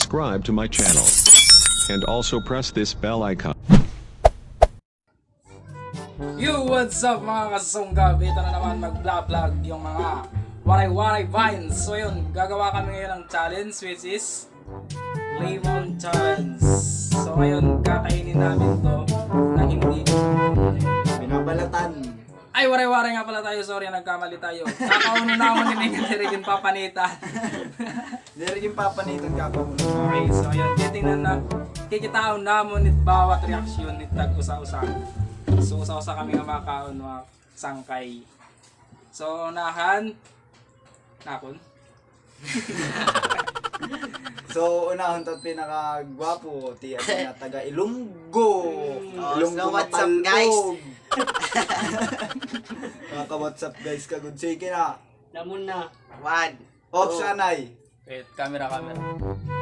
subscribe to my channel. And also press this bell icon. Yo, what's up mga kasunggab? Ito na naman mag-vlog yung mga waray-waray vines. So yun, gagawa kami ngayon ng challenge which is lemon challenge. So ngayon, kakainin namin to na hindi Binabalatan. ay, waray-waray nga pala tayo. Sorry, nagkamali tayo. Kakauno naman ni Ming Direk yung papanita. Hindi rin yung papanitan kakauno. Okay, so yun, titingnan na kikitaon namon nit bawat reaksyon nit tag-usa-usa. So usa-usa kami nga makaon mga sangkay. So unahan nakon. So, unahon to't pinakagwapo, tiyan na taga Ilunggo. Ilunggo what's up, guys? Mga ka-what's up guys, kagod sige na. Lamon na. One. Off sanay. Wait, camera.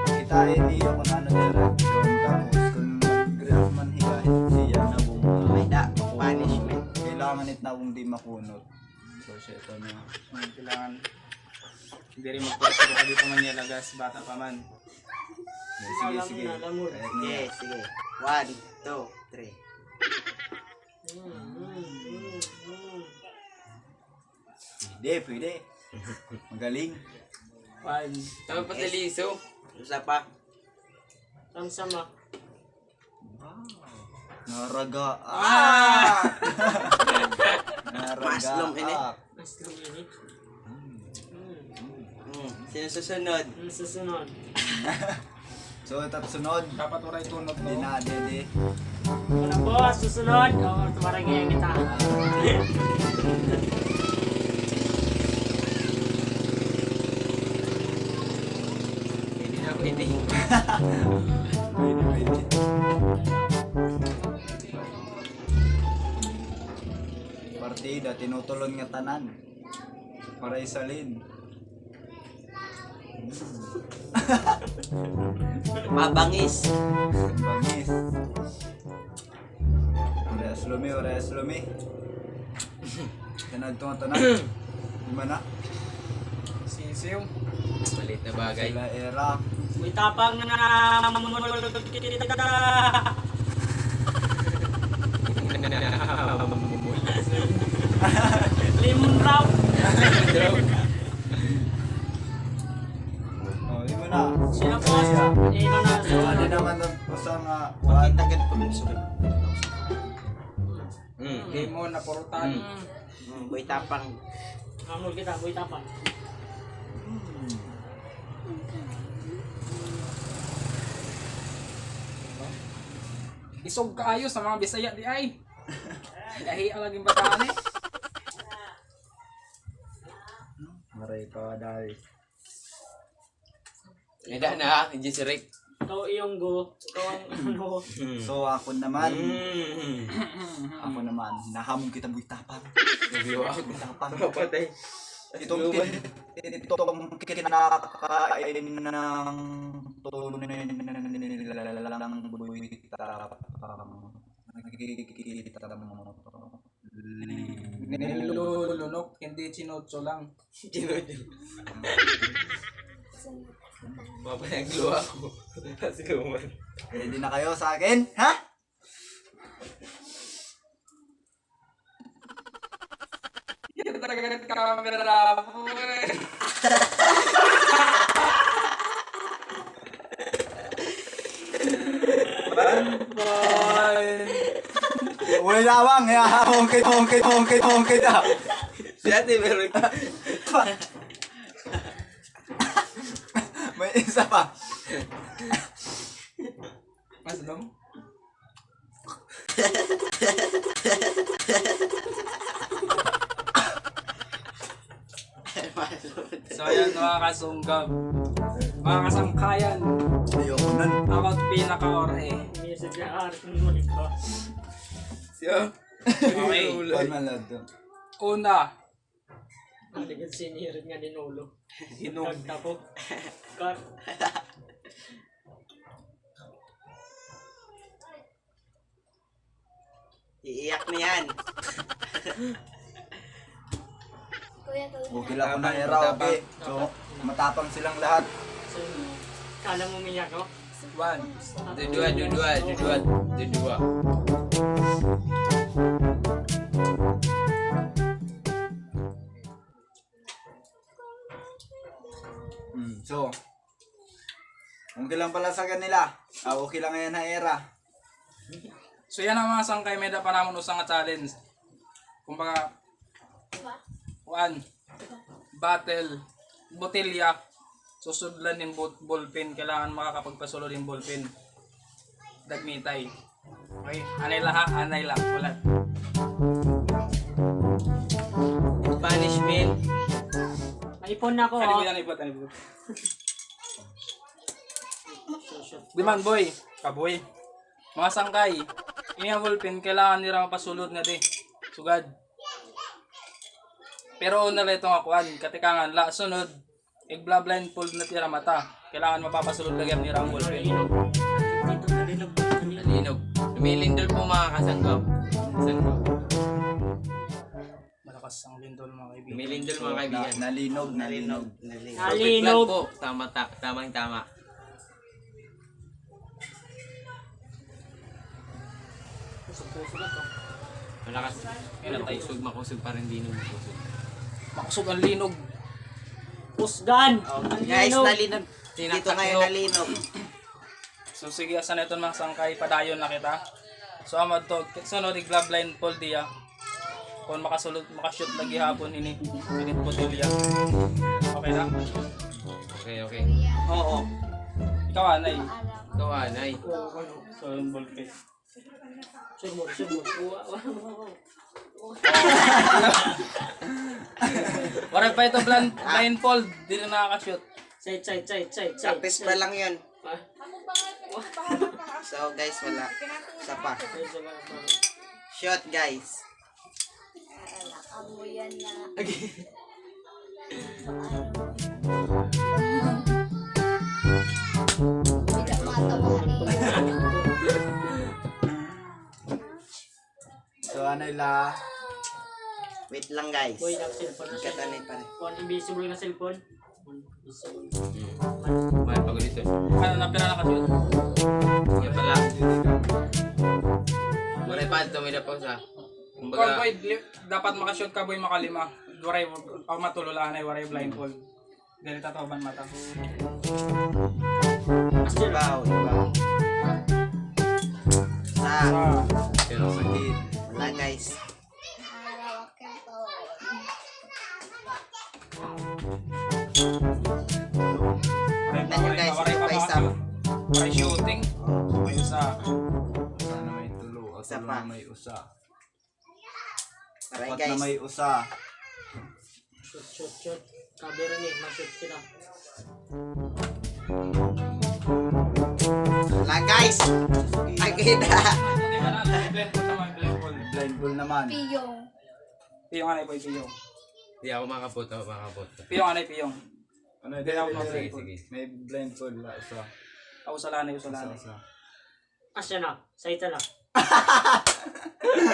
Kitain niyo kung ano direction. Tapos kung mag-graph man higahin siya na buong May da. Punishment. kailangan it na buong di makunot. So, siya ito na. Kailangan hindi rin magpapuro ka dito man nilagas, bata pa man. Sige. Kahit na. Okay, sige. One, two, three. Pwede. Magaling. One. Tama pa sa liso. Isa pa. Sama-sama. Naraga. Maslong ini. Mas lumini. Sino susunod? Ang susunod. So, sunod. Dapat waray tunod Hindi no. na, dede. Ano boss? Susunod? O, tumarang kaya kita. Pwede na, pwede. Pwede. Partida, tinutulon nga tanan. Para isalin. Mabangis. Bangis. Orehas lumi. Tanad tunga-tanad. Gimana? Sisiw. Malit na bagay. Sila era. May tapang na lemon drop. Oh, gimana? Sino boss? Ino na. So, ano Susunod. naman ang usang Makita agad po yung sunod. Lemon na purutan. Boy tapang. Amol kita, boy tapang. Isog kaayo sa mga Bisaya di ay. Dahi ang laging bataan eh. Maray pa dahil. Eda na, hindi si Rick. Ikaw iyong go. Ikaw ang ano. So, ako naman. Nahamon kita buhay tapang. Tapang. Patay. Itong kinakain ng tulong nilalang buhay tapang. Nakikita mo. Nilulunok, hindi chinotso lang. Mapayagluwa ako. Kasi luman. Ready na kayo sa akin? Ha? Camera po eh. Wala lawang. Hongkit. Si ate meron. May isa pa. Mas dong. So ayan mga kasunggab, mga kasangkayan, Ayoko nun. ako pinaka-ore. Music na art mo ito. Siya. Okay, Panmalad to. una, Maligad sinirit nga din ulo. hinog. Kagtapo. Cut. Iiyak na yan. Okay lang ako na era, okay. So, matapang silang lahat. So, Kala mo umiyak ako? 1. Dudua. So, okay lang pala sa kanila. Okay lang ngayon na era. So yan ang mga sangkay may pa naman usang nga challenge. Kumbaga 1. Battle botilya susudlan ng ballpen, kailangan makakapagpasulod ng ballpen. Dagmitay. Okay, anay lang ulat. Punishment. Naipon na ako. Ano ibot. Diman boy, kaboy. Mga sangkay, ini ang ballpen kailangan nila mapasulod nga di. Sugad. Pero una lang itong akuan, katikangan la sunod, igla blindfold na tira mata. Kailangan mapapasulod lagi ang nira ang ballpen. Dito nalinog. Nalinog. Lumilindol po mga kasanggap. Malakas ang lindol mga kaibigan. Lumilindol mga kaibigan. Nalinog. Perfect Nalinog. lang po. Tamang-tama. Pusog-pusog ako. Malakas. Makusog pa rin din yung makusog. Makusog ang linog. Pusgan. Ang Guys, linog. nalinog. Dito ngayon nalinog. So sige, asan ito mga sangkay, padayon na kita. So amad to, sunod igla blindfold diya. Kung makashoot lagi hapon ini, pinit botilya. Okay na? Okay. Oo. Ikaw anay. Ikaw, Anay. So yung ballpen. Sugmod. Wala pa ito blindfold, di na nakakashoot. Side. Practice pa lang yun. Ha? So guys, wala. Isa pa. Side sa mga pa. Shot guys. So, ano la? Wait lang guys. Boy, ang cellphone na Ikat Anay pa rin. Kung invisible na cellphone. Invisible. Mahal pag ulit yun. Ano na pila nakashoot? Yan pala. Wala pa ito, may napausa. Kung Kumbaga, boy, dapat makashoot ka boy makalima. Waray matululahan ay waray blindfold. Ganito tawban mata. ibaw. Sa. Pero sakit. Wala guys. Waray shooting. May isa. Sana may tulo. At Isa tulo pa. na may usa. Alright Apat na guys. may usa. Shoot. Kabira ni, mag-shoot sila. Wala guys. Agita. Hindi ka na, blindfold naman, blindfold. Blindfold naman. Piyong anay boy, piyong. Hindi ako makapot. Piyong anay, piyong. Ano Hindi ako may- mag-blindfold. May blindfold la usa. Usalanay, usalanay. Usa. Asya na. Side na.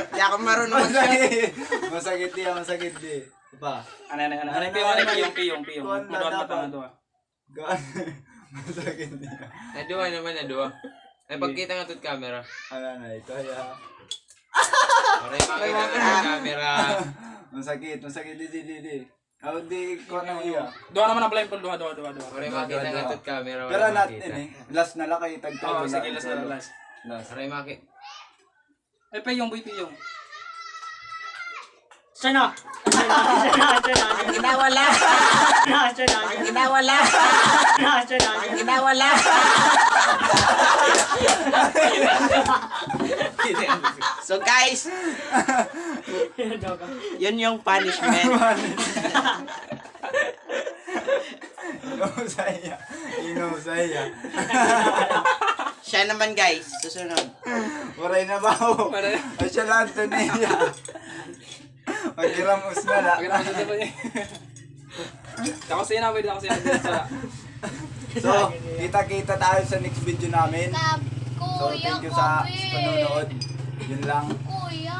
Hindi ako marunong mag-shot. Masakit di. Pa. Anay, piyong. Kuwan na Muduan dapat. mata nga doon. Gaan. Masakit di. Naduwa. Ay, pagkita nga ito't camera. Ano na ito ya. Para yung makita nga sa camera. Masakit di. Aw di ko na iya. Doon naman ang blindfold, doon. Para yung makita nga ito't camera. Pero natin eh. Last na lang kayo Oo, tagturo. sige, last. Last. Para yung makita. Ay, piyong boy, piyong. Asya na. Ginawala. Ginawala. So guys, yun yung punishment. Inosaya. Siya naman guys, susunod. Waray na ba ako? Ay siya lang ito niya. Magiramos na la. Pagkita mo siya ba niya? Ako sina, pwede ako sina. So, kita-kita tayo sa next video namin. So, thank you sa panonood. Yun lang. Kuya.